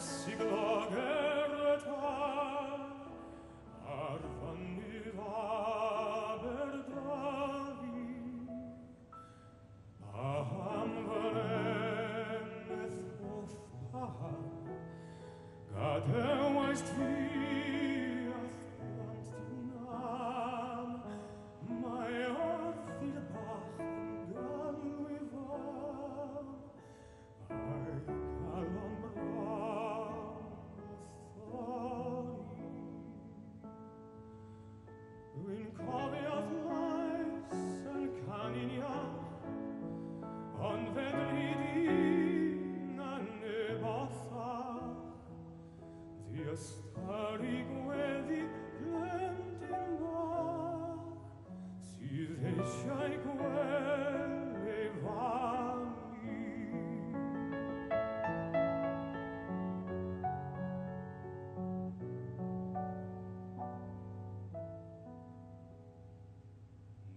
siglo gerta arvanira verdavi aham vereneth ofpaha gadewaist viath plantinam mai orthir bach galwivam ai calombram thori in coviath lais en caniniam on vedridin an nebathach the starry gweddi glendin bach sydd eisiau gwely fami.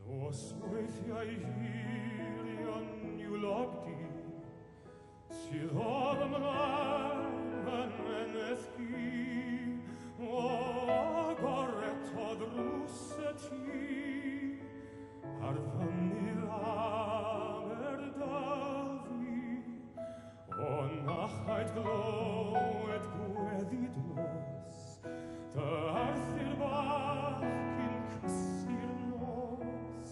Nos weithiau hirion i'w logdi sydd o'r ymlaen yn menethgi o agoret o ddrws y ti ar fynydd Aberdafi o nachaid glywed gweddi dlos dy Arthur bach cyn cysu'r nos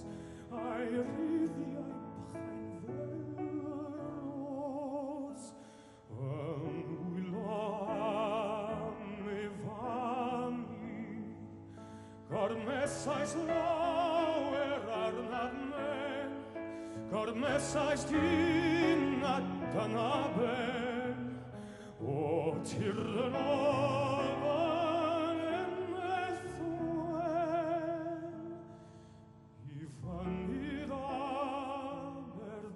a'i ryddiau bachau'n ddyros wylo am ei fami gormesais lawer arnaf men gormesais dyn a dynaben o tirlen ofan ymethwen I fynydd Aberdafi.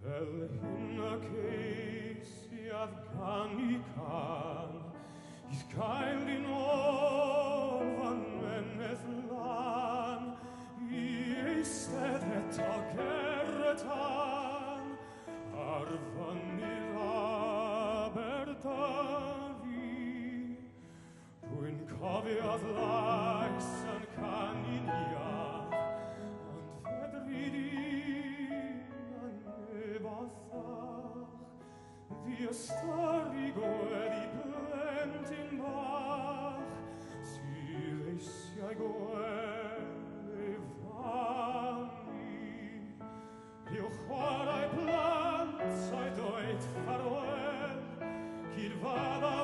Fel hyn y ceis I Afghani can I'th cael un ôl fan meneth lan I eistedd eto gertan ar fynydd Aberdafi. Rwy'n cofiodd lais yn caniniach ond fedrydyn yn nebathach the starry gweddi plentyn bach sydd eisiau gwely fami i'w chwarae plant a'i dweud ffarwel cyd fadda